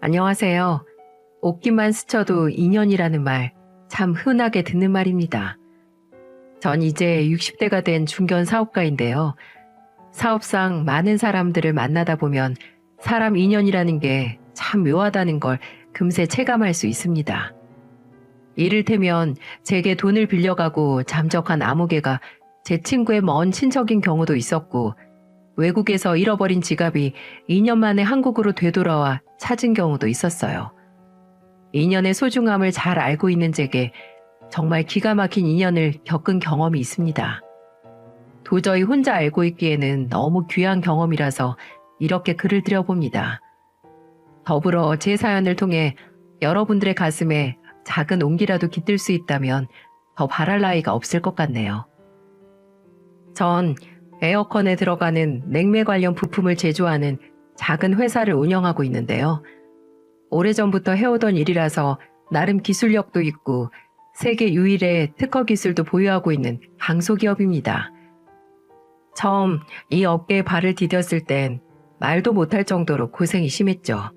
안녕하세요. 옷깃만 스쳐도 인연이라는 말, 참 흔하게 듣는 말입니다. 전 이제 60대가 된 중견 사업가인데요. 사업상 많은 사람들을 만나다 보면 사람 인연이라는 게 참 묘하다는 걸 금세 체감할 수 있습니다. 이를테면 제게 돈을 빌려가고 잠적한 아무개가 제 친구의 먼 친척인 경우도 있었고, 외국에서 잃어버린 지갑이 2년 만에 한국으로 되돌아와 찾은 경우도 있었어요. 인연의 소중함을 잘 알고 있는 제게 정말 기가 막힌 인연을 겪은 경험이 있습니다. 도저히 혼자 알고 있기에는 너무 귀한 경험이라서 이렇게 글을 드려봅니다. 더불어 제 사연을 통해 여러분들의 가슴에 작은 온기라도 깃들 수 있다면 더 바랄 나위가 없을 것 같네요. 전 에어컨에 들어가는 냉매 관련 부품을 제조하는 작은 회사를 운영하고 있는데요. 오래전부터 해오던 일이라서 나름 기술력도 있고 세계 유일의 특허 기술도 보유하고 있는 강소기업입니다. 처음 이 업계에 발을 디뎠을 땐 말도 못할 정도로 고생이 심했죠.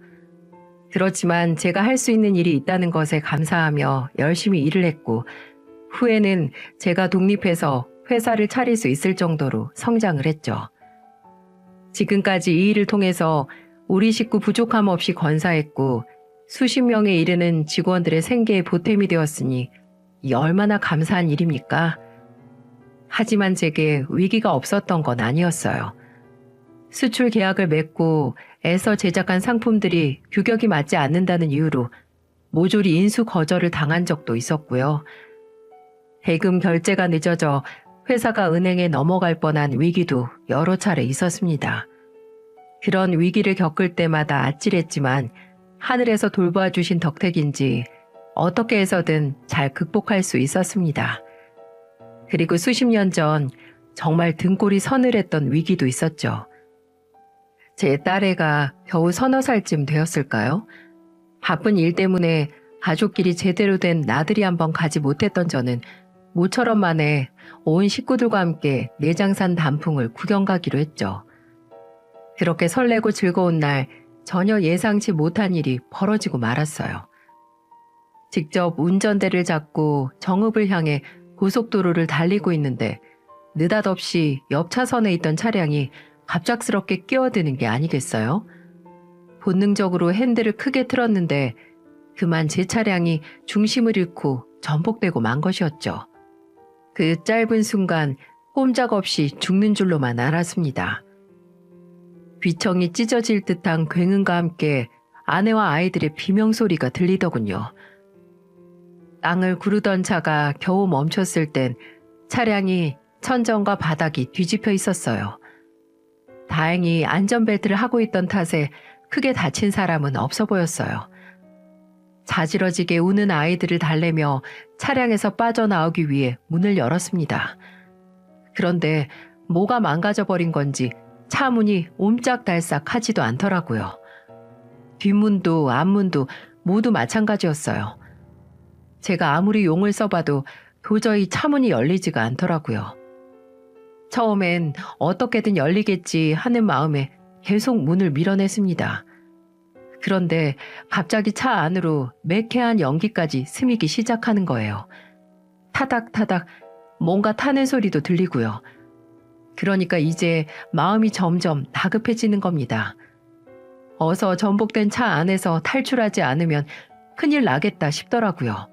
그렇지만 제가 할 수 있는 일이 있다는 것에 감사하며 열심히 일을 했고, 후에는 제가 독립해서 회사를 차릴 수 있을 정도로 성장을 했죠. 지금까지 이 일을 통해서 우리 식구 부족함 없이 건사했고 수십 명에 이르는 직원들의 생계에 보탬이 되었으니 이 얼마나 감사한 일입니까? 하지만 제게 위기가 없었던 건 아니었어요. 수출 계약을 맺고 애써 제작한 상품들이 규격이 맞지 않는다는 이유로 모조리 인수 거절을 당한 적도 있었고요. 대금 결제가 늦어져 회사가 은행에 넘어갈 뻔한 위기도 여러 차례 있었습니다. 그런 위기를 겪을 때마다 아찔했지만 하늘에서 돌보아 주신 덕택인지 어떻게 해서든 잘 극복할 수 있었습니다. 그리고 수십 년 전 정말 등골이 서늘했던 위기도 있었죠. 제 딸애가 겨우 서너 살쯤 되었을까요? 바쁜 일 때문에 가족끼리 제대로 된 나들이 한번 가지 못했던 저는 모처럼 만에 온 식구들과 함께 내장산 단풍을 구경 가기로 했죠. 그렇게 설레고 즐거운 날 전혀 예상치 못한 일이 벌어지고 말았어요. 직접 운전대를 잡고 정읍을 향해 고속도로를 달리고 있는데 느닷없이 옆 차선에 있던 차량이 갑작스럽게 끼어드는 게 아니겠어요? 본능적으로 핸들을 크게 틀었는데 그만 제 차량이 중심을 잃고 전복되고 만 것이었죠. 그 짧은 순간 꼼짝없이 죽는 줄로만 알았습니다. 귀청이 찢어질 듯한 굉음과 함께 아내와 아이들의 비명소리가 들리더군요. 땅을 구르던 차가 겨우 멈췄을 땐 차량이 천정과 바닥이 뒤집혀 있었어요. 다행히 안전벨트를 하고 있던 탓에 크게 다친 사람은 없어 보였어요. 자지러지게 우는 아이들을 달래며 차량에서 빠져나오기 위해 문을 열었습니다. 그런데 뭐가 망가져버린 건지 차 문이 옴짝달싹 하지도 않더라고요. 뒷문도 앞문도 모두 마찬가지였어요. 제가 아무리 용을 써봐도 도저히 차 문이 열리지가 않더라고요. 처음엔 어떻게든 열리겠지 하는 마음에 계속 문을 밀어냈습니다. 그런데 갑자기 차 안으로 매캐한 연기까지 스미기 시작하는 거예요. 타닥타닥 뭔가 타는 소리도 들리고요. 그러니까 이제 마음이 점점 다급해지는 겁니다. 어서 전복된 차 안에서 탈출하지 않으면 큰일 나겠다 싶더라고요.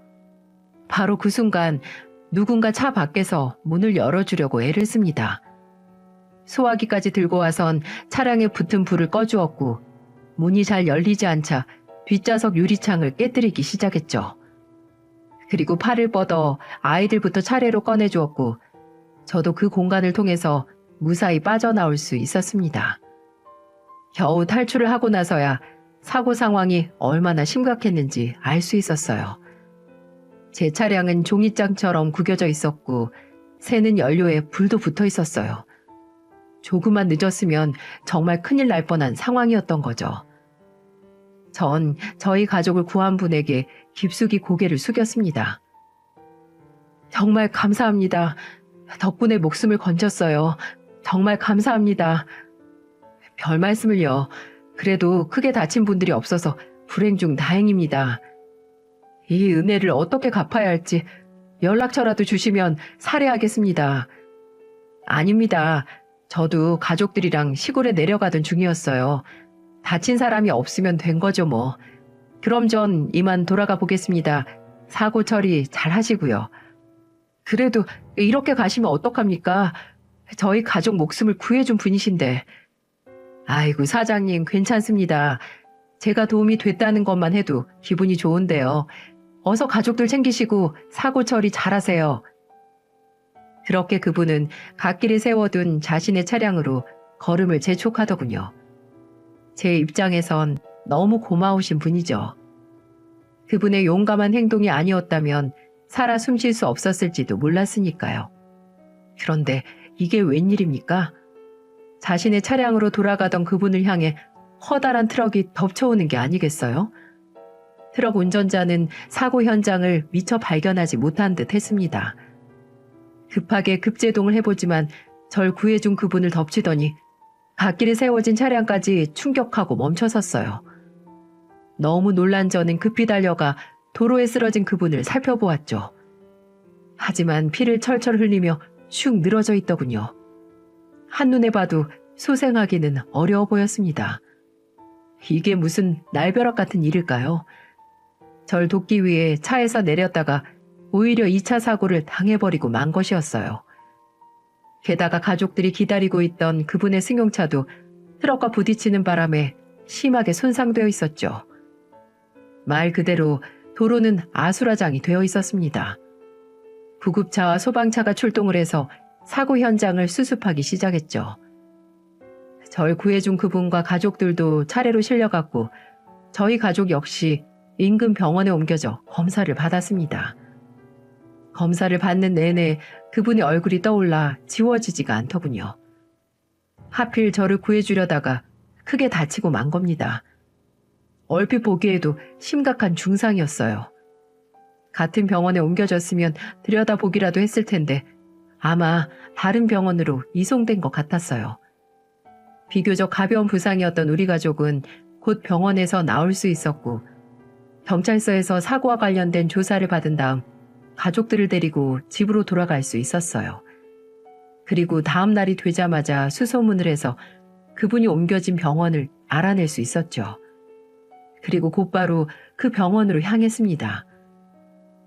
바로 그 순간 누군가 차 밖에서 문을 열어주려고 애를 씁니다. 소화기까지 들고 와선 차량에 붙은 불을 꺼주었고 문이 잘 열리지 않자 뒷좌석 유리창을 깨뜨리기 시작했죠. 그리고 팔을 뻗어 아이들부터 차례로 꺼내주었고 저도 그 공간을 통해서 무사히 빠져나올 수 있었습니다. 겨우 탈출을 하고 나서야 사고 상황이 얼마나 심각했는지 알 수 있었어요. 제 차량은 종이장처럼 구겨져 있었고 새는 연료에 불도 붙어 있었어요. 조금만 늦었으면 정말 큰일 날 뻔한 상황이었던 거죠. 전 저희 가족을 구한 분에게 깊숙이 고개를 숙였습니다. 정말 감사합니다. 덕분에 목숨을 건졌어요. 정말 감사합니다. 별 말씀을요. 그래도 크게 다친 분들이 없어서 불행 중 다행입니다. 이 은혜를 어떻게 갚아야 할지 연락처라도 주시면 살해하겠습니다. 아닙니다. 저도 가족들이랑 시골에 내려가던 중이었어요. 다친 사람이 없으면 된 거죠 뭐. 그럼 전 이만 돌아가 보겠습니다. 사고 처리 잘 하시고요. 그래도 이렇게 가시면 어떡합니까? 저희 가족 목숨을 구해준 분이신데. 아이고 사장님 괜찮습니다. 제가 도움이 됐다는 것만 해도 기분이 좋은데요. 어서 가족들 챙기시고 사고 처리 잘하세요. 그렇게 그분은 갓길에 세워둔 자신의 차량으로 걸음을 재촉하더군요. 제 입장에선 너무 고마우신 분이죠. 그분의 용감한 행동이 아니었다면 살아 숨쉴 수 없었을지도 몰랐으니까요. 그런데 이게 웬일입니까? 자신의 차량으로 돌아가던 그분을 향해 커다란 트럭이 덮쳐오는 게 아니겠어요? 트럭 운전자는 사고 현장을 미처 발견하지 못한 듯 했습니다. 급하게 급제동을 해보지만 절 구해준 그분을 덮치더니 갓길에 세워진 차량까지 충격하고 멈춰섰어요. 너무 놀란 저는 급히 달려가 도로에 쓰러진 그분을 살펴보았죠. 하지만 피를 철철 흘리며 슉 늘어져 있더군요. 한눈에 봐도 소생하기는 어려워 보였습니다. 이게 무슨 날벼락 같은 일일까요? 절 돕기 위해 차에서 내렸다가 오히려 2차 사고를 당해버리고 만 것이었어요. 게다가 가족들이 기다리고 있던 그분의 승용차도 트럭과 부딪히는 바람에 심하게 손상되어 있었죠. 말 그대로 도로는 아수라장이 되어 있었습니다. 구급차와 소방차가 출동을 해서 사고 현장을 수습하기 시작했죠. 절 구해준 그분과 가족들도 차례로 실려갔고 저희 가족 역시 인근 병원에 옮겨져 검사를 받았습니다. 검사를 받는 내내 그분의 얼굴이 떠올라 지워지지가 않더군요. 하필 저를 구해주려다가 크게 다치고 만 겁니다. 얼핏 보기에도 심각한 중상이었어요. 같은 병원에 옮겨졌으면 들여다보기라도 했을 텐데 아마 다른 병원으로 이송된 것 같았어요. 비교적 가벼운 부상이었던 우리 가족은 곧 병원에서 나올 수 있었고 경찰서에서 사고와 관련된 조사를 받은 다음 가족들을 데리고 집으로 돌아갈 수 있었어요. 그리고 다음 날이 되자마자 수소문을 해서 그분이 옮겨진 병원을 알아낼 수 있었죠. 그리고 곧바로 그 병원으로 향했습니다.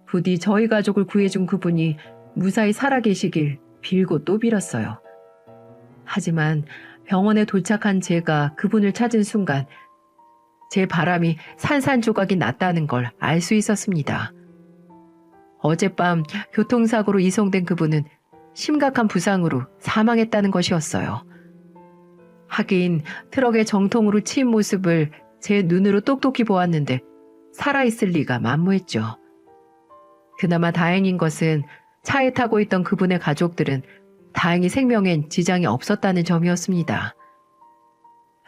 부디 저희 가족을 구해준 그분이 무사히 살아계시길 빌고 또 빌었어요. 하지만 병원에 도착한 제가 그분을 찾은 순간 제 바람이 산산조각이 났다는 걸 알 수 있었습니다. 어젯밤 교통사고로 이송된 그분은 심각한 부상으로 사망했다는 것이었어요. 하긴 트럭의 정통으로 치인 모습을 제 눈으로 똑똑히 보았는데 살아있을 리가 만무했죠. 그나마 다행인 것은 차에 타고 있던 그분의 가족들은 다행히 생명엔 지장이 없었다는 점이었습니다.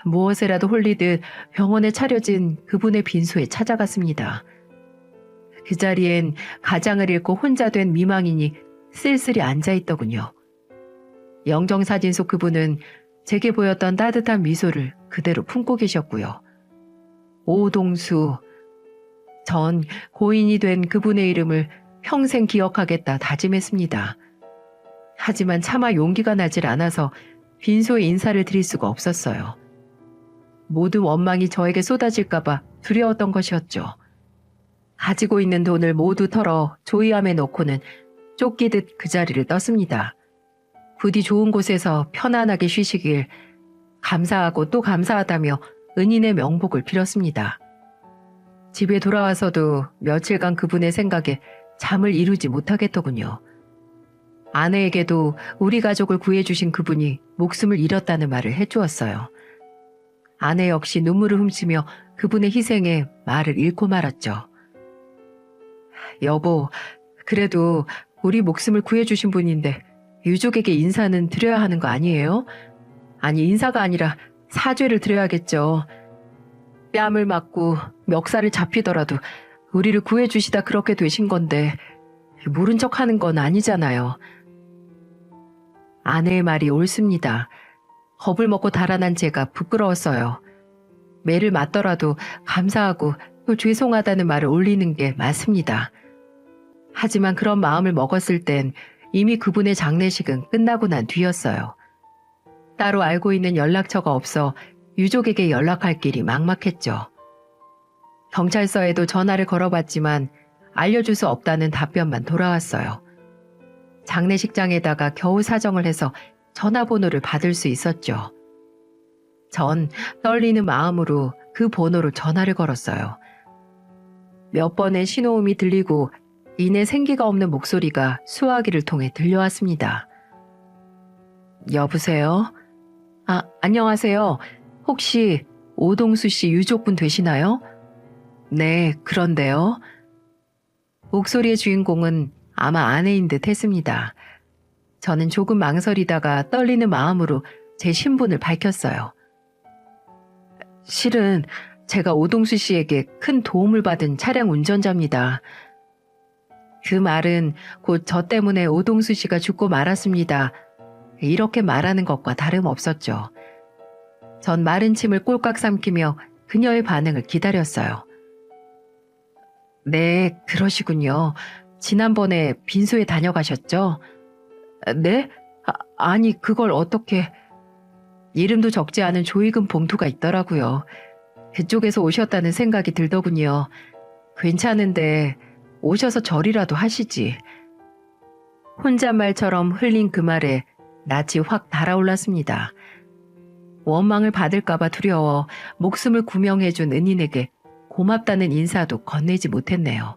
무엇에라도 홀리듯 병원에 차려진 그분의 빈소에 찾아갔습니다. 그 자리엔 가장을 잃고 혼자 된 미망인이 쓸쓸히 앉아있더군요. 영정사진 속 그분은 제게 보였던 따뜻한 미소를 그대로 품고 계셨고요. 오동수, 전 고인이 된 그분의 이름을 평생 기억하겠다 다짐했습니다. 하지만 차마 용기가 나질 않아서 빈소에 인사를 드릴 수가 없었어요. 모든 원망이 저에게 쏟아질까봐 두려웠던 것이었죠. 가지고 있는 돈을 모두 털어 조이함에 넣고는 쫓기듯 그 자리를 떴습니다. 부디 좋은 곳에서 편안하게 쉬시길 감사하고 또 감사하다며 은인의 명복을 빌었습니다. 집에 돌아와서도 며칠간 그분의 생각에 잠을 이루지 못하겠더군요. 아내에게도 우리 가족을 구해주신 그분이 목숨을 잃었다는 말을 해주었어요. 아내 역시 눈물을 훔치며 그분의 희생에 말을 잃고 말았죠. 여보, 그래도 우리 목숨을 구해주신 분인데 유족에게 인사는 드려야 하는 거 아니에요? 아니, 인사가 아니라 사죄를 드려야겠죠. 뺨을 맞고 멱살을 잡히더라도 우리를 구해주시다 그렇게 되신 건데 모른 척 하는 건 아니잖아요. 아내의 말이 옳습니다. 겁을 먹고 달아난 제가 부끄러웠어요. 매를 맞더라도 감사하고 또 죄송하다는 말을 올리는 게 맞습니다. 하지만 그런 마음을 먹었을 땐 이미 그분의 장례식은 끝나고 난 뒤였어요. 따로 알고 있는 연락처가 없어 유족에게 연락할 길이 막막했죠. 경찰서에도 전화를 걸어봤지만 알려줄 수 없다는 답변만 돌아왔어요. 장례식장에다가 겨우 사정을 해서 전화번호를 받을 수 있었죠. 전 떨리는 마음으로 그 번호로 전화를 걸었어요. 몇 번의 신호음이 들리고 이내 생기가 없는 목소리가 수화기를 통해 들려왔습니다. 여보세요? 안녕하세요. 혹시 오동수 씨 유족분 되시나요? 네, 그런데요. 목소리의 주인공은 아마 아내인 듯 했습니다. 저는 조금 망설이다가 떨리는 마음으로 제 신분을 밝혔어요. 실은 제가 오동수 씨에게 큰 도움을 받은 차량 운전자입니다. 그 말은 곧 저 때문에 오동수 씨가 죽고 말았습니다. 이렇게 말하는 것과 다름없었죠. 전 마른 침을 꼴깍 삼키며 그녀의 반응을 기다렸어요. 네, 그러시군요. 지난번에 빈소에 다녀가셨죠? 네? 아니, 그걸 어떻게... 이름도 적지 않은 조의금 봉투가 있더라고요. 그쪽에서 오셨다는 생각이 들더군요. 괜찮은데 오셔서 절이라도 하시지. 혼잣말처럼 흘린 그 말에 낯이 확 달아올랐습니다. 원망을 받을까봐 두려워 목숨을 구명해준 은인에게 고맙다는 인사도 건네지 못했네요.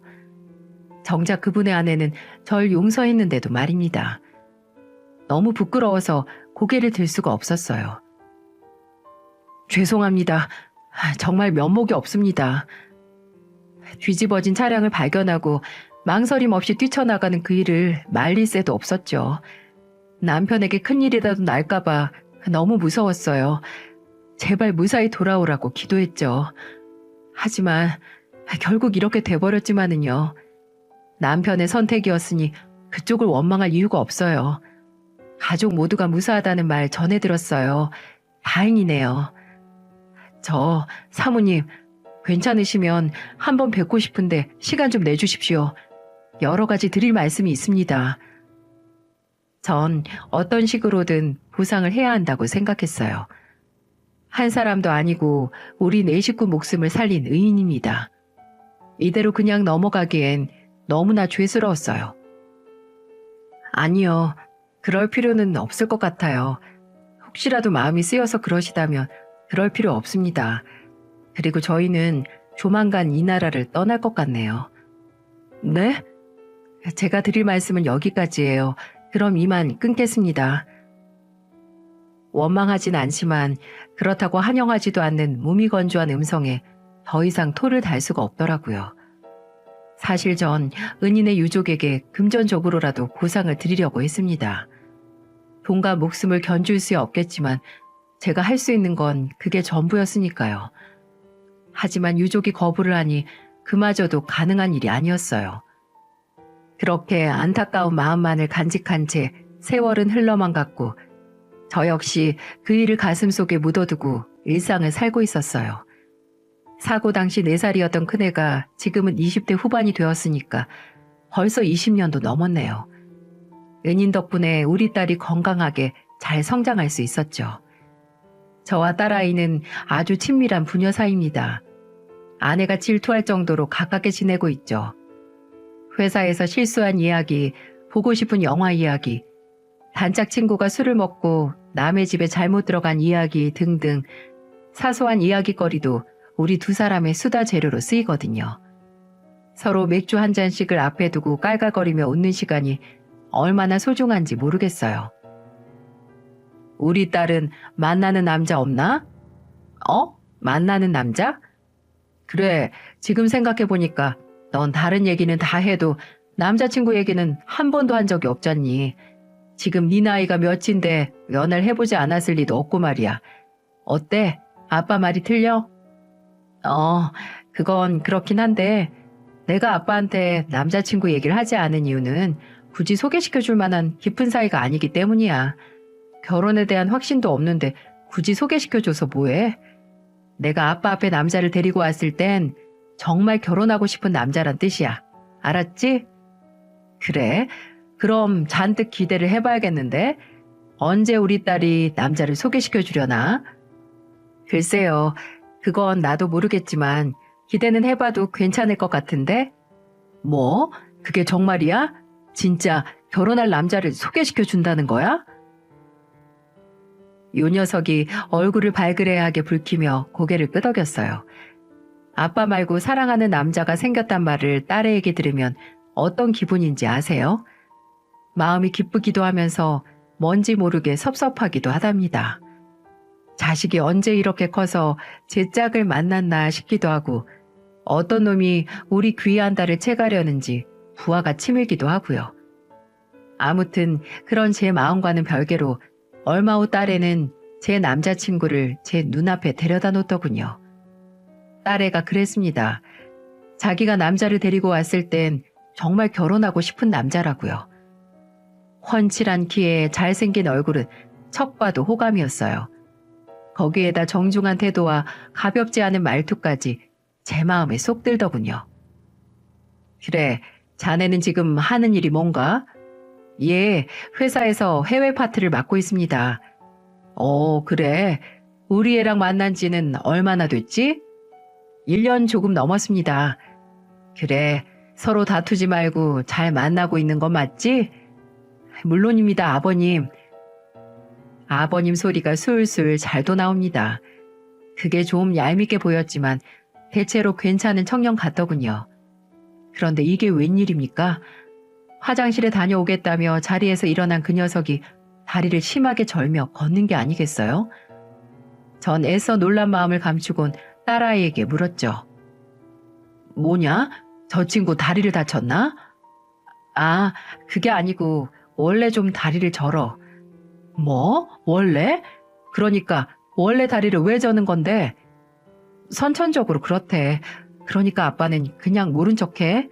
정작 그분의 아내는 절 용서했는데도 말입니다. 너무 부끄러워서 고개를 들 수가 없었어요. 죄송합니다. 정말 면목이 없습니다. 뒤집어진 차량을 발견하고 망설임 없이 뛰쳐나가는 그 일을 말릴 새도 없었죠. 남편에게 큰일이라도 날까봐 너무 무서웠어요. 제발 무사히 돌아오라고 기도했죠. 하지만 결국 이렇게 돼버렸지만은요. 남편의 선택이었으니 그쪽을 원망할 이유가 없어요. 가족 모두가 무사하다는 말 전해 들었어요. 다행이네요. 저 사모님 괜찮으시면 한번 뵙고 싶은데 시간 좀 내주십시오. 여러 가지 드릴 말씀이 있습니다. 전 어떤 식으로든 보상을 해야 한다고 생각했어요. 한 사람도 아니고 우리 네 식구 목숨을 살린 의인입니다. 이대로 그냥 넘어가기엔 너무나 죄스러웠어요. 아니요. 그럴 필요는 없을 것 같아요. 혹시라도 마음이 쓰여서 그러시다면 그럴 필요 없습니다. 그리고 저희는 조만간 이 나라를 떠날 것 같네요. 네? 제가 드릴 말씀은 여기까지예요. 그럼 이만 끊겠습니다. 원망하진 않지만 그렇다고 한영하지도 않는 무미건조한 음성에 더 이상 토를 달 수가 없더라고요. 사실 전 은인의 유족에게 금전적으로라도 보상을 드리려고 했습니다. 돈과 목숨을 견줄 수 없겠지만 제가 할 수 있는 건 그게 전부였으니까요. 하지만 유족이 거부를 하니 그마저도 가능한 일이 아니었어요. 그렇게 안타까운 마음만을 간직한 채 세월은 흘러만 갔고 저 역시 그 일을 가슴속에 묻어두고 일상을 살고 있었어요. 사고 당시 4살이었던 큰애가 지금은 20대 후반이 되었으니까 벌써 20년도 넘었네요. 은인 덕분에 우리 딸이 건강하게 잘 성장할 수 있었죠. 저와 딸아이는 아주 친밀한 부녀 사이입니다. 아내가 질투할 정도로 가깝게 지내고 있죠. 회사에서 실수한 이야기, 보고 싶은 영화 이야기, 단짝 친구가 술을 먹고 남의 집에 잘못 들어간 이야기 등등 사소한 이야기거리도 우리 두 사람의 수다 재료로 쓰이거든요. 서로 맥주 한 잔씩을 앞에 두고 깔깔거리며 웃는 시간이 얼마나 소중한지 모르겠어요. 우리 딸은 만나는 남자 없나? 만나는 남자? 그래, 지금 생각해보니까 넌 다른 얘기는 다 해도 남자친구 얘기는 한 번도 한 적이 없잖니. 지금 네 나이가 몇인데 연애를 해보지 않았을 리도 없고 말이야. 어때? 아빠 말이 틀려? 그건 그렇긴 한데 내가 아빠한테 남자친구 얘기를 하지 않은 이유는 굳이 소개시켜줄 만한 깊은 사이가 아니기 때문이야. 결혼에 대한 확신도 없는데 굳이 소개시켜줘서 뭐해? 내가 아빠 앞에 남자를 데리고 왔을 땐 정말 결혼하고 싶은 남자란 뜻이야. 알았지? 그래. 그럼 잔뜩 기대를 해봐야겠는데 언제 우리 딸이 남자를 소개시켜 주려나? 글쎄요. 그건 나도 모르겠지만 기대는 해봐도 괜찮을 것 같은데? 뭐? 그게 정말이야? 진짜 결혼할 남자를 소개시켜 준다는 거야? 요 녀석이 얼굴을 발그레하게 붉히며 고개를 끄덕였어요. 아빠 말고 사랑하는 남자가 생겼단 말을 딸에게 들으면 어떤 기분인지 아세요? 마음이 기쁘기도 하면서 뭔지 모르게 섭섭하기도 하답니다. 자식이 언제 이렇게 커서 제 짝을 만났나 싶기도 하고 어떤 놈이 우리 귀한 딸을 채가려는지 부하가 치밀기도 하고요. 아무튼 그런 제 마음과는 별개로 얼마 후 딸애는 제 남자친구를 제 눈앞에 데려다 놓더군요. 딸애가 그랬습니다. 자기가 남자를 데리고 왔을 땐 정말 결혼하고 싶은 남자라고요. 훤칠한 키에 잘생긴 얼굴은 척 봐도 호감이었어요. 거기에다 정중한 태도와 가볍지 않은 말투까지 제 마음에 쏙 들더군요. 그래, 자네는 지금 하는 일이 뭔가? 예, 회사에서 해외 파트를 맡고 있습니다. 그래. 우리 애랑 만난 지는 얼마나 됐지? 1년 조금 넘었습니다. 그래, 서로 다투지 말고 잘 만나고 있는 건 맞지? 물론입니다, 아버님. 아버님 소리가 술술 잘도 나옵니다. 그게 좀 얄밉게 보였지만 대체로 괜찮은 청년 같더군요. 그런데 이게 웬일입니까? 화장실에 다녀오겠다며 자리에서 일어난 그 녀석이 다리를 심하게 절며 걷는 게 아니겠어요? 전 애써 놀란 마음을 감추곤 딸아이에게 물었죠. 뭐냐? 저 친구 다리를 다쳤나? 아, 그게 아니고 원래 좀 다리를 절어. 뭐? 원래? 그러니까 원래 다리를 왜 저는 건데? 선천적으로 그렇대. 그러니까 아빠는 그냥 모른 척해.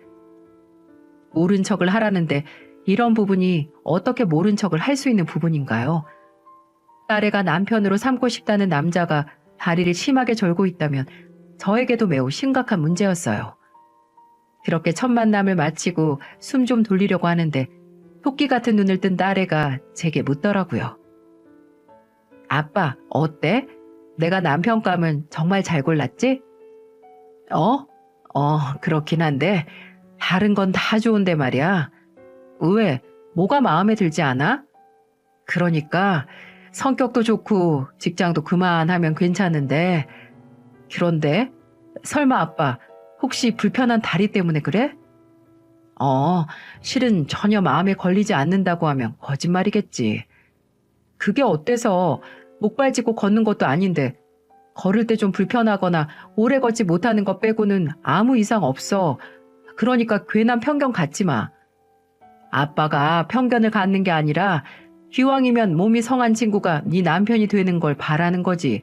모른 척을 하라는데 이런 부분이 어떻게 모른 척을 할 수 있는 부분인가요? 딸애가 남편으로 삼고 싶다는 남자가 다리를 심하게 절고 있다면 저에게도 매우 심각한 문제였어요. 그렇게 첫 만남을 마치고 숨 좀 돌리려고 하는데 토끼 같은 눈을 뜬 딸애가 제게 묻더라고요. 아빠, 어때? 내가 남편감은 정말 잘 골랐지? 그렇긴 한데 다른 건 다 좋은데 말이야. 왜? 뭐가 마음에 들지 않아? 그러니까 성격도 좋고 직장도 그만하면 괜찮은데 그런데 설마 아빠 혹시 불편한 다리 때문에 그래? 실은 전혀 마음에 걸리지 않는다고 하면 거짓말이겠지. 그게 어때서 목발 짚고 걷는 것도 아닌데 걸을 때 좀 불편하거나 오래 걷지 못하는 것 빼고는 아무 이상 없어. 그러니까 괜한 편견 갖지 마. 아빠가 편견을 갖는 게 아니라 기왕이면 몸이 성한 친구가 네 남편이 되는 걸 바라는 거지.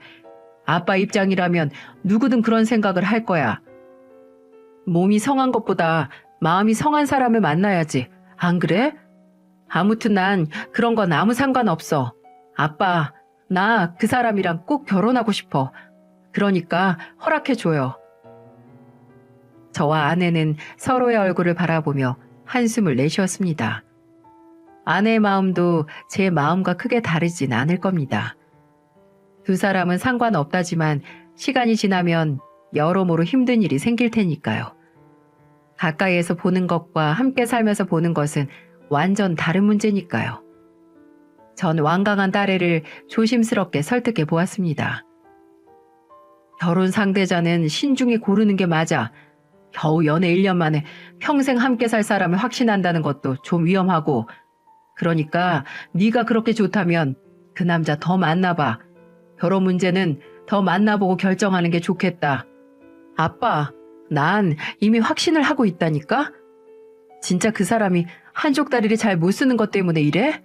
아빠 입장이라면 누구든 그런 생각을 할 거야. 몸이 성한 것보다 마음이 성한 사람을 만나야지. 안 그래? 아무튼 난 그런 건 아무 상관없어. 아빠, 나 그 사람이랑 꼭 결혼하고 싶어. 그러니까 허락해줘요. 저와 아내는 서로의 얼굴을 바라보며 한숨을 내쉬었습니다. 아내의 마음도 제 마음과 크게 다르진 않을 겁니다. 두 사람은 상관없다지만 시간이 지나면 여러모로 힘든 일이 생길 테니까요. 가까이에서 보는 것과 함께 살면서 보는 것은 완전 다른 문제니까요. 전 완강한 딸애를 조심스럽게 설득해 보았습니다. 결혼 상대자는 신중히 고르는 게 맞아. 겨우 연애 1년 만에 평생 함께 살 사람을 확신한다는 것도 좀 위험하고 그러니까 네가 그렇게 좋다면 그 남자 더 만나봐. 결혼 문제는 더 만나보고 결정하는 게 좋겠다. 아빠, 난 이미 확신을 하고 있다니까? 진짜 그 사람이 한쪽 다리를 잘 못 쓰는 것 때문에 이래?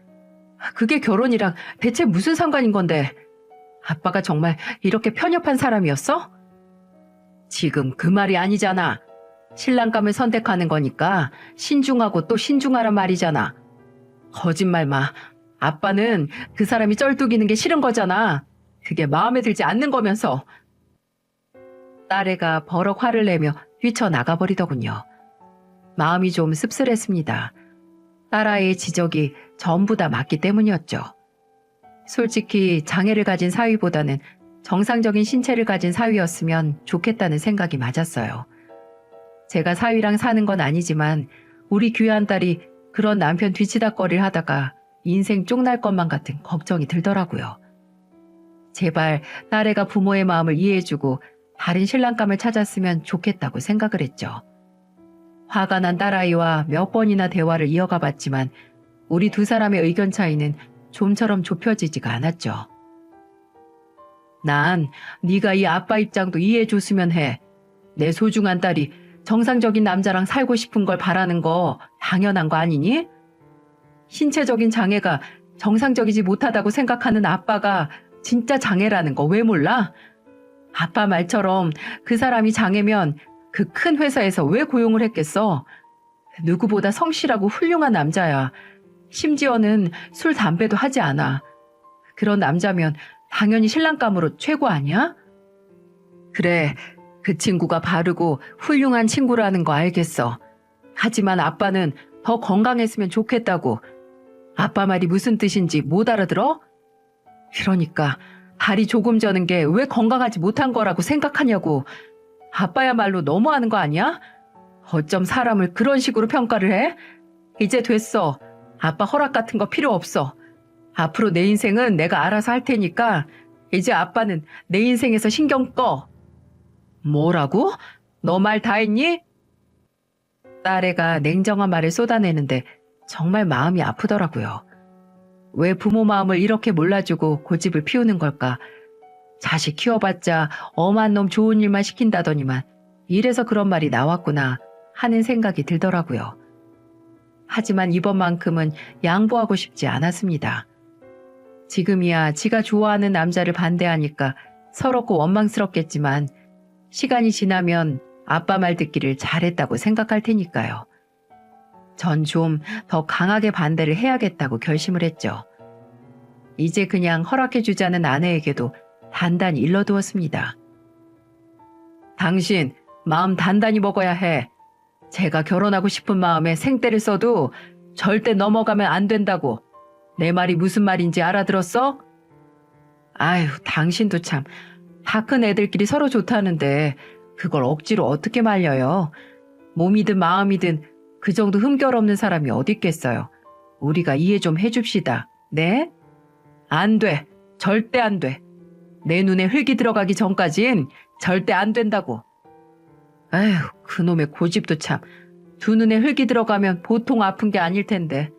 그게 결혼이랑 대체 무슨 상관인 건데? 아빠가 정말 이렇게 편협한 사람이었어? 지금 그 말이 아니잖아. 신랑감을 선택하는 거니까 신중하고 또 신중하란 말이잖아. 거짓말 마. 아빠는 그 사람이 쩔뚝이는 게 싫은 거잖아. 그게 마음에 들지 않는 거면서. 딸애가 버럭 화를 내며 뛰쳐나가버리더군요. 마음이 좀 씁쓸했습니다. 딸아이의 지적이 전부 다 맞기 때문이었죠. 솔직히 장애를 가진 사위보다는 정상적인 신체를 가진 사위였으면 좋겠다는 생각이 맞았어요. 제가 사위랑 사는 건 아니지만 우리 귀한 딸이 그런 남편 뒤치다꺼리를 하다가 인생 쪽날 것만 같은 걱정이 들더라고요. 제발 딸애가 부모의 마음을 이해해주고 다른 신랑감을 찾았으면 좋겠다고 생각을 했죠. 화가 난 딸아이와 몇 번이나 대화를 이어가 봤지만 우리 두 사람의 의견 차이는 좀처럼 좁혀지지가 않았죠. 난 네가 이 아빠 입장도 이해해줬으면 해. 내 소중한 딸이 정상적인 남자랑 살고 싶은 걸 바라는 거 당연한 거 아니니? 신체적인 장애가 정상적이지 못하다고 생각하는 아빠가 진짜 장애라는 거 왜 몰라? 아빠 말처럼 그 사람이 장애면 그 큰 회사에서 왜 고용을 했겠어? 누구보다 성실하고 훌륭한 남자야. 심지어는 술, 담배도 하지 않아. 그런 남자면 당연히 신랑감으로 최고 아니야? 그래, 그 친구가 바르고 훌륭한 친구라는 거 알겠어. 하지만 아빠는 더 건강했으면 좋겠다고. 아빠 말이 무슨 뜻인지 못 알아들어? 그러니까 다리 조금 저는 게 왜 건강하지 못한 거라고 생각하냐고. 아빠야말로 너무하는 거 아니야? 어쩜 사람을 그런 식으로 평가를 해? 이제 됐어. 아빠 허락 같은 거 필요 없어. 앞으로 내 인생은 내가 알아서 할 테니까 이제 아빠는 내 인생에서 신경 꺼. 뭐라고? 너 말 다 했니? 딸애가 냉정한 말을 쏟아내는데 정말 마음이 아프더라고요. 왜 부모 마음을 이렇게 몰라주고 고집을 피우는 걸까? 자식 키워봤자 엄한 놈 좋은 일만 시킨다더니만 이래서 그런 말이 나왔구나 하는 생각이 들더라고요. 하지만 이번만큼은 양보하고 싶지 않았습니다. 지금이야 지가 좋아하는 남자를 반대하니까 서럽고 원망스럽겠지만 시간이 지나면 아빠 말 듣기를 잘했다고 생각할 테니까요. 전 좀 더 강하게 반대를 해야겠다고 결심을 했죠. 이제 그냥 허락해주자는 아내에게도 단단히 일러두었습니다. 당신 마음 단단히 먹어야 해. 제가 결혼하고 싶은 마음에 생떼를 써도 절대 넘어가면 안 된다고. 내 말이 무슨 말인지 알아들었어? 아유, 당신도 참. 다 큰 애들끼리 서로 좋다는데 그걸 억지로 어떻게 말려요. 몸이든 마음이든 그 정도 흠결 없는 사람이 어디 있겠어요. 우리가 이해 좀 해줍시다. 네? 안 돼. 절대 안 돼. 내 눈에 흙이 들어가기 전까진 절대 안 된다고. 에휴, 그놈의 고집도 참. 두 눈에 흙이 들어가면 보통 아픈 게 아닐 텐데.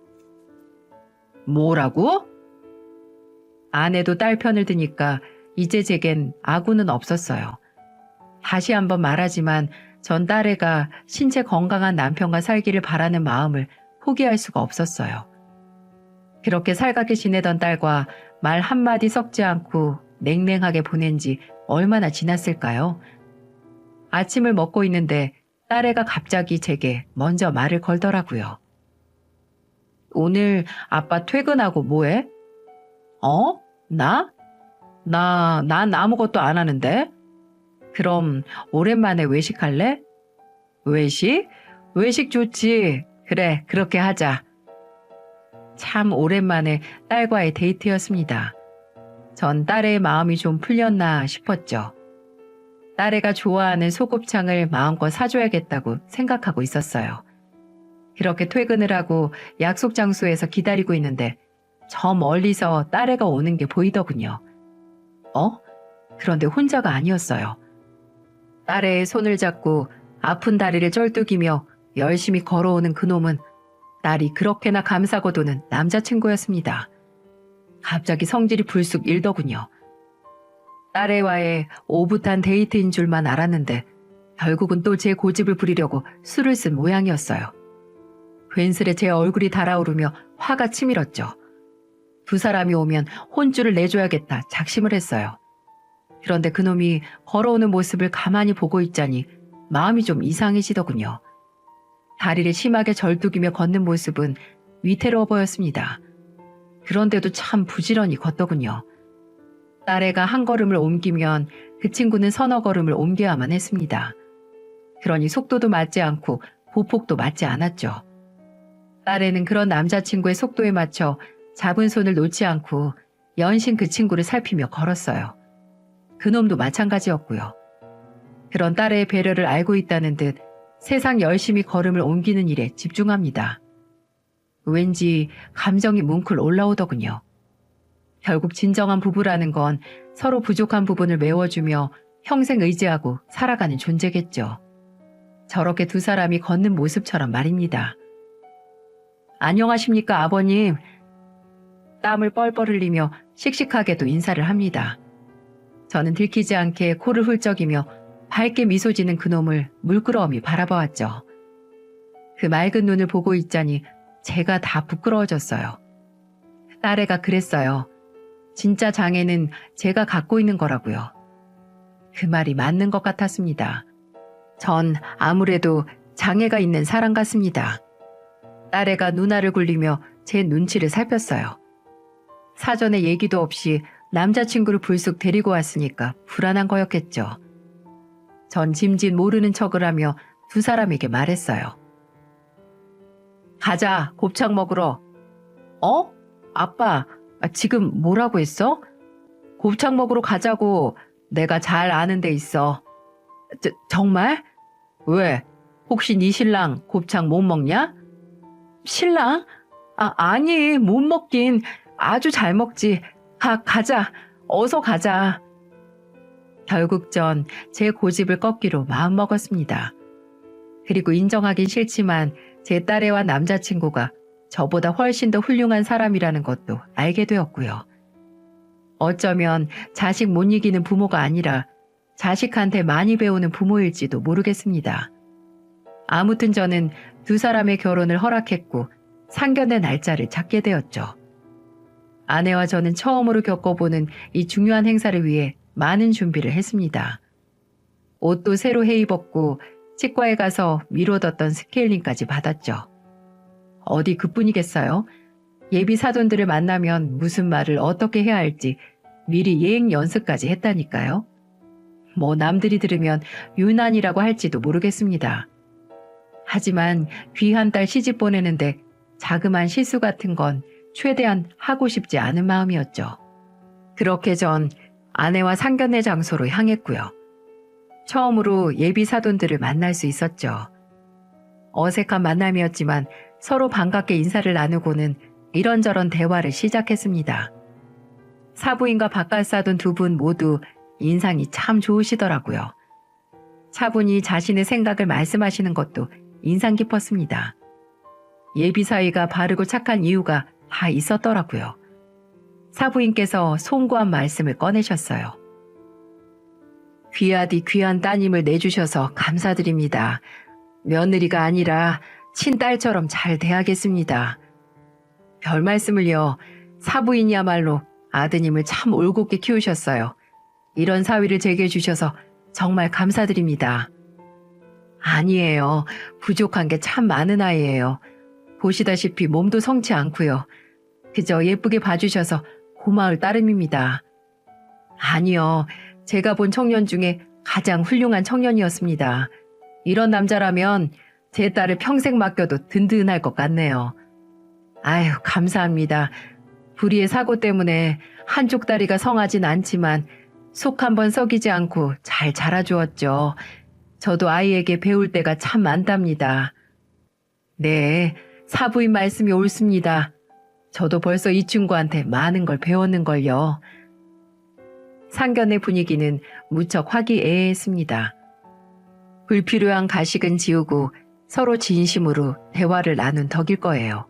뭐라고? 아내도 딸 편을 드니까 이제 제겐 아구는 없었어요. 다시 한번 말하지만 전 딸애가 신체 건강한 남편과 살기를 바라는 마음을 포기할 수가 없었어요. 그렇게 살갑게 지내던 딸과 말 한마디 섞지 않고 냉랭하게 보낸 지 얼마나 지났을까요? 아침을 먹고 있는데 딸애가 갑자기 제게 먼저 말을 걸더라고요. 오늘 아빠 퇴근하고 뭐해? 어? 난 아무것도 안 하는데? 그럼 오랜만에 외식할래? 외식? 외식 좋지. 그래, 그렇게 하자. 참 오랜만에 딸과의 데이트였습니다. 전 딸의 마음이 좀 풀렸나 싶었죠. 딸애가 좋아하는 소곱창을 마음껏 사줘야겠다고 생각하고 있었어요. 그렇게 퇴근을 하고 약속 장소에서 기다리고 있는데 저 멀리서 딸애가 오는 게 보이더군요. 그런데 혼자가 아니었어요. 딸애의 손을 잡고 아픈 다리를 쩔뚝이며 열심히 걸어오는 그놈은 딸이 그렇게나 감싸고 도는 남자친구였습니다. 갑자기 성질이 불쑥 일더군요. 딸애와의 오붓한 데이트인 줄만 알았는데 결국은 또 제 고집을 부리려고 술을 쓴 모양이었어요. 괜스레 제 얼굴이 달아오르며 화가 치밀었죠. 두 사람이 오면 혼쭐을 내줘야겠다 작심을 했어요. 그런데 그놈이 걸어오는 모습을 가만히 보고 있자니 마음이 좀 이상해지더군요. 다리를 심하게 절뚝이며 걷는 모습은 위태로워 보였습니다. 그런데도 참 부지런히 걷더군요. 딸애가 한 걸음을 옮기면 그 친구는 서너 걸음을 옮겨야만 했습니다. 그러니 속도도 맞지 않고 보폭도 맞지 않았죠. 딸애는 그런 남자친구의 속도에 맞춰 잡은 손을 놓지 않고 연신 그 친구를 살피며 걸었어요. 그놈도 마찬가지였고요. 그런 딸의 배려를 알고 있다는 듯 세상 열심히 걸음을 옮기는 일에 집중합니다. 왠지 감정이 뭉클 올라오더군요. 결국 진정한 부부라는 건 서로 부족한 부분을 메워주며 평생 의지하고 살아가는 존재겠죠. 저렇게 두 사람이 걷는 모습처럼 말입니다. 안녕하십니까, 아버님. 땀을 뻘뻘 흘리며 씩씩하게도 인사를 합니다. 저는 들키지 않게 코를 훌쩍이며 밝게 미소 지는 그놈을 물끄러미 바라보았죠. 그 맑은 눈을 보고 있자니 제가 다 부끄러워졌어요. 딸애가 그랬어요. 진짜 장애는 제가 갖고 있는 거라고요. 그 말이 맞는 것 같았습니다. 전 아무래도 장애가 있는 사람 같습니다. 딸애가 누나를 굴리며 제 눈치를 살폈어요. 사전에 얘기도 없이 남자친구를 불쑥 데리고 왔으니까 불안한 거였겠죠. 전 짐짓 모르는 척을 하며 두 사람에게 말했어요. 가자, 곱창 먹으러. 어? 아빠, 지금 뭐라고 했어? 곱창 먹으러 가자고. 내가 잘 아는 데 있어. 정말? 왜? 혹시 네 신랑 곱창 못 먹냐? 신랑? 아니, 못 먹긴. 아주 잘 먹지. 가자. 어서 가자. 결국 전 제 고집을 꺾기로 마음먹었습니다. 그리고 인정하긴 싫지만 제 딸애와 남자친구가 저보다 훨씬 더 훌륭한 사람이라는 것도 알게 되었고요. 어쩌면 자식 못 이기는 부모가 아니라 자식한테 많이 배우는 부모일지도 모르겠습니다. 아무튼 저는 두 사람의 결혼을 허락했고 상견례 날짜를 잡게 되었죠. 아내와 저는 처음으로 겪어보는 이 중요한 행사를 위해 많은 준비를 했습니다. 옷도 새로 해입었고 치과에 가서 미뤄뒀던 스케일링까지 받았죠. 어디 그뿐이겠어요? 예비 사돈들을 만나면 무슨 말을 어떻게 해야 할지 미리 예행 연습까지 했다니까요. 뭐 남들이 들으면 유난이라고 할지도 모르겠습니다. 하지만 귀한 딸 시집 보내는데 자그마한 실수 같은 건 최대한 하고 싶지 않은 마음이었죠. 그렇게 전 아내와 상견례 장소로 향했고요. 처음으로 예비 사돈들을 만날 수 있었죠. 어색한 만남이었지만 서로 반갑게 인사를 나누고는 이런저런 대화를 시작했습니다. 사부인과 바깥사돈 두 분 모두 인상이 참 좋으시더라고요. 차분히 자신의 생각을 말씀하시는 것도 인상 깊었습니다. 예비 사이가 바르고 착한 이유가 다 있었더라고요. 사부인께서 송구한 말씀을 꺼내셨어요. 귀하디 귀한 따님을 내주셔서 감사드립니다. 며느리가 아니라 친딸처럼 잘 대하겠습니다. 별 말씀을요. 사부인이야말로 아드님을 참 올곧게 키우셨어요. 이런 사위를 제게 주셔서 정말 감사드립니다. 아니에요. 부족한 게 참 많은 아이예요. 보시다시피 몸도 성치 않고요. 그저 예쁘게 봐주셔서 고마울 따름입니다. 아니요. 제가 본 청년 중에 가장 훌륭한 청년이었습니다. 이런 남자라면 제 딸을 평생 맡겨도 든든할 것 같네요. 아유, 감사합니다. 불의의 사고 때문에 한쪽 다리가 성하진 않지만 속 한번 썩이지 않고 잘 자라주었죠. 저도 아이에게 배울 때가 참 많답니다. 네, 사부인 말씀이 옳습니다. 저도 벌써 이 친구한테 많은 걸 배웠는걸요. 상견례 분위기는 무척 화기애애했습니다. 불필요한 가식은 지우고 서로 진심으로 대화를 나눈 덕일 거예요.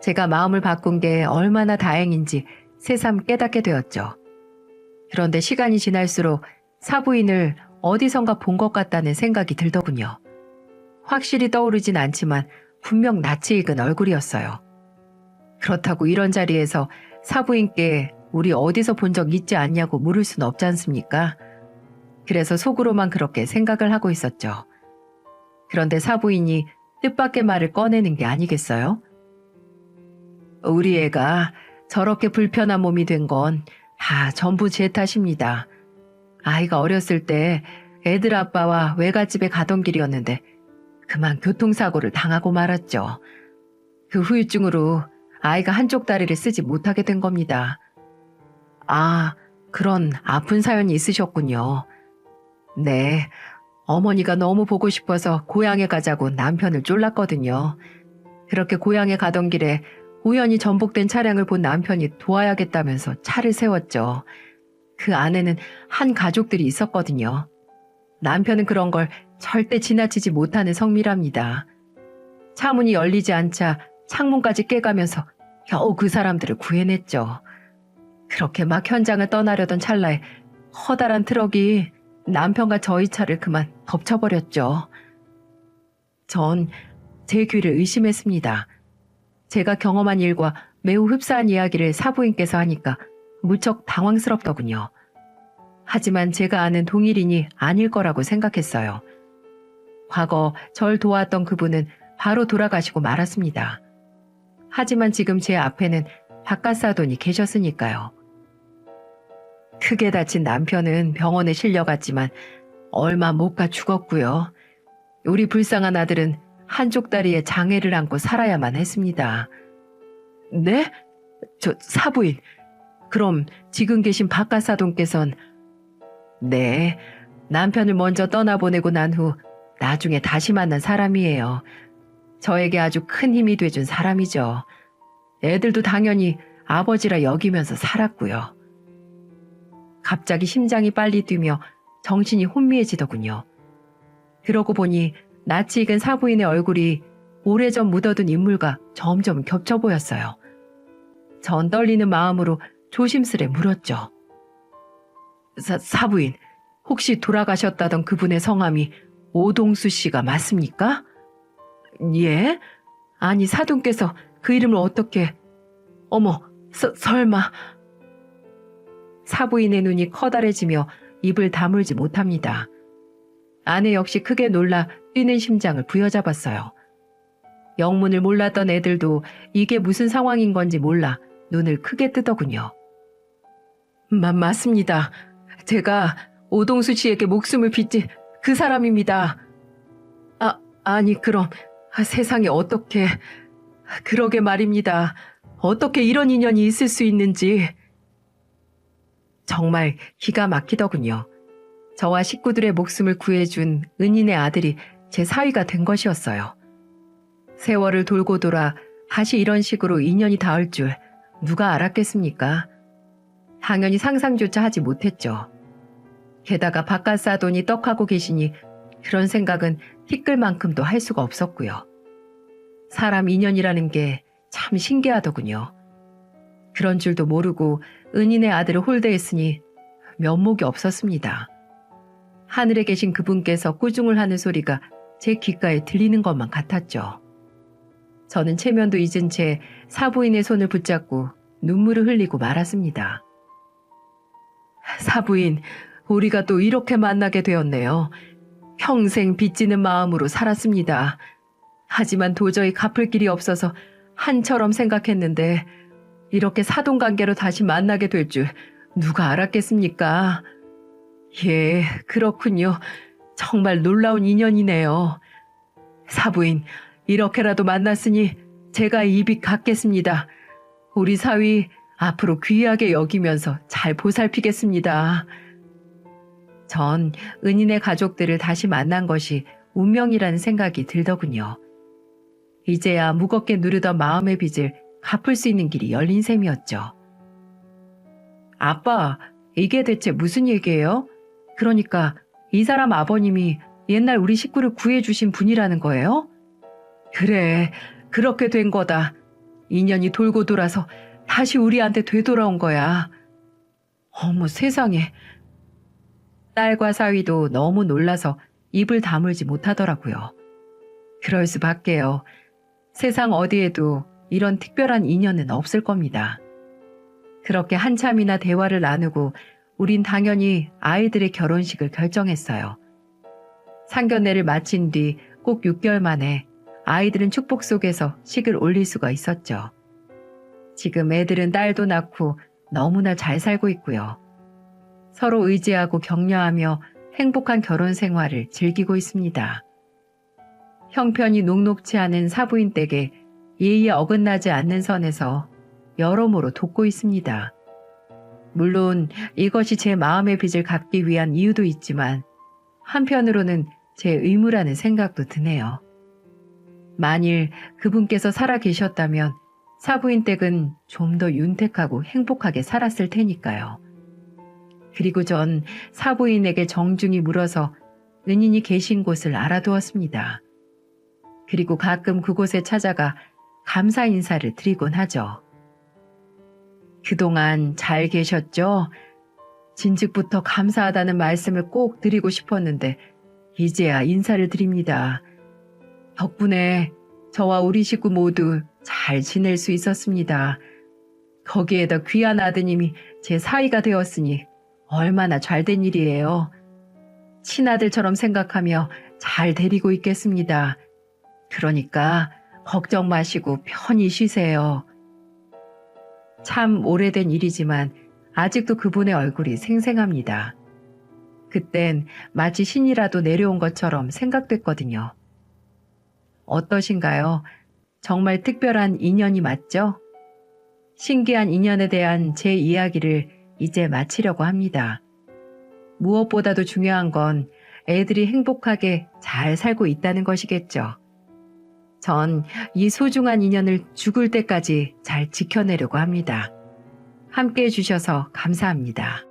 제가 마음을 바꾼 게 얼마나 다행인지 새삼 깨닫게 되었죠. 그런데 시간이 지날수록 사부인을 어디선가 본 것 같다는 생각이 들더군요. 확실히 떠오르진 않지만 분명 낯이 익은 얼굴이었어요. 그렇다고 이런 자리에서 사부인께 우리 어디서 본 적 있지 않냐고 물을 순 없지 않습니까? 그래서 속으로만 그렇게 생각을 하고 있었죠. 그런데 사부인이 뜻밖의 말을 꺼내는 게 아니겠어요? 우리 애가 저렇게 불편한 몸이 된 건 다 전부 제 탓입니다. 아이가 어렸을 때 애들 아빠와 외갓집에 가던 길이었는데 그만 교통사고를 당하고 말았죠. 그 후유증으로 아이가 한쪽 다리를 쓰지 못하게 된 겁니다. 아, 그런 아픈 사연이 있으셨군요. 네, 어머니가 너무 보고 싶어서 고향에 가자고 남편을 쫄랐거든요. 그렇게 고향에 가던 길에 우연히 전복된 차량을 본 남편이 도와야겠다면서 차를 세웠죠. 그 안에는 한 가족들이 있었거든요. 남편은 그런 걸 절대 지나치지 못하는 성미랍니다. 차문이 열리지 않자 창문까지 깨가면서 겨우 그 사람들을 구해냈죠. 그렇게 막 현장을 떠나려던 찰나에 커다란 트럭이 남편과 저희 차를 그만 덮쳐버렸죠. 전 제 귀를 의심했습니다. 제가 경험한 일과 매우 흡사한 이야기를 사부인께서 하니까 무척 당황스럽더군요. 하지만 제가 아는 동일인이 아닐 거라고 생각했어요. 과거 절 도왔던 그분은 바로 돌아가시고 말았습니다. 하지만 지금 제 앞에는 바깥사돈이 계셨으니까요. 크게 다친 남편은 병원에 실려갔지만 얼마 못 가 죽었고요. 우리 불쌍한 아들은 한쪽 다리에 장애를 안고 살아야만 했습니다. 네? 저 사부인. 그럼 지금 계신 바깥사돈께선 네, 남편을 먼저 떠나보내고 난 후 나중에 다시 만난 사람이에요. 저에게 아주 큰 힘이 돼준 사람이죠. 애들도 당연히 아버지라 여기면서 살았고요. 갑자기 심장이 빨리 뛰며 정신이 혼미해지더군요. 그러고 보니 낯이 익은 사부인의 얼굴이 오래전 묻어둔 인물과 점점 겹쳐 보였어요. 전 떨리는 마음으로 조심스레 물었죠. 사부인, 혹시 돌아가셨다던 그분의 성함이 오동수 씨가 맞습니까? 예? 아니, 사돈께서 그 이름을 어떻게... 어머, 설마... 사부인의 눈이 커다래지며 입을 다물지 못합니다. 아내 역시 크게 놀라 뛰는 심장을 부여잡았어요. 영문을 몰랐던 애들도 이게 무슨 상황인 건지 몰라 눈을 크게 뜨더군요. 맞습니다. 제가 오동수 씨에게 목숨을 빚진 그 사람입니다. 아니 그럼 세상에 어떻게... 그러게 말입니다. 어떻게 이런 인연이 있을 수 있는지... 정말 기가 막히더군요. 저와 식구들의 목숨을 구해준 은인의 아들이 제 사위가 된 것이었어요. 세월을 돌고 돌아 다시 이런 식으로 인연이 닿을 줄 누가 알았겠습니까? 당연히 상상조차 하지 못했죠. 게다가 바깥사돈이 떡하고 계시니 그런 생각은 티끌만큼도 할 수가 없었고요. 사람 인연이라는 게 참 신기하더군요. 그런 줄도 모르고 은인의 아들을 홀대했으니 면목이 없었습니다. 하늘에 계신 그분께서 꾸중을 하는 소리가 제 귓가에 들리는 것만 같았죠. 저는 체면도 잊은 채 사부인의 손을 붙잡고 눈물을 흘리고 말았습니다. 사부인, 우리가 또 이렇게 만나게 되었네요. 평생 빚지는 마음으로 살았습니다. 하지만 도저히 갚을 길이 없어서 한처럼 생각했는데 이렇게 사돈관계로 다시 만나게 될 줄 누가 알았겠습니까? 예, 그렇군요. 정말 놀라운 인연이네요. 사부인, 이렇게라도 만났으니 제가 이비 갚겠습니다. 우리 사위 앞으로 귀하게 여기면서 잘 보살피겠습니다. 전 은인의 가족들을 다시 만난 것이 운명이라는 생각이 들더군요. 이제야 무겁게 누르던 마음의 빚을 갚을 수 있는 길이 열린 셈이었죠. 아빠, 이게 대체 무슨 얘기예요? 그러니까 이 사람 아버님이 옛날 우리 식구를 구해주신 분이라는 거예요? 그래, 그렇게 된 거다. 인연이 돌고 돌아서 다시 우리한테 되돌아온 거야. 어머 세상에. 딸과 사위도 너무 놀라서 입을 다물지 못하더라고요. 그럴 수밖에요. 세상 어디에도 이런 특별한 인연은 없을 겁니다. 그렇게 한참이나 대화를 나누고 우린 당연히 아이들의 결혼식을 결정했어요. 상견례를 마친 뒤 꼭 6개월 만에 아이들은 축복 속에서 식을 올릴 수가 있었죠. 지금 애들은 딸도 낳고 너무나 잘 살고 있고요. 서로 의지하고 격려하며 행복한 결혼 생활을 즐기고 있습니다. 형편이 녹록치 않은 사부인 댁에 예의에 어긋나지 않는 선에서 여러모로 돕고 있습니다. 물론 이것이 제 마음의 빚을 갚기 위한 이유도 있지만 한편으로는 제 의무라는 생각도 드네요. 만일 그분께서 살아 계셨다면 사부인 댁은 좀 더 윤택하고 행복하게 살았을 테니까요. 그리고 전 사부인에게 정중히 물어서 은인이 계신 곳을 알아두었습니다. 그리고 가끔 그곳에 찾아가 감사 인사를 드리곤 하죠. 그동안 잘 계셨죠? 진즉부터 감사하다는 말씀을 꼭 드리고 싶었는데 이제야 인사를 드립니다. 덕분에 저와 우리 식구 모두 잘 지낼 수 있었습니다. 거기에다 귀한 아드님이 제 사위가 되었으니 얼마나 잘된 일이에요. 친아들처럼 생각하며 잘 데리고 있겠습니다. 그러니까 걱정 마시고 편히 쉬세요. 참 오래된 일이지만 아직도 그분의 얼굴이 생생합니다. 그땐 마치 신이라도 내려온 것처럼 생각됐거든요. 어떠신가요? 정말 특별한 인연이 맞죠? 신기한 인연에 대한 제 이야기를 이제 마치려고 합니다. 무엇보다도 중요한 건 애들이 행복하게 잘 살고 있다는 것이겠죠. 전 이 소중한 인연을 죽을 때까지 잘 지켜내려고 합니다. 함께 해주셔서 감사합니다.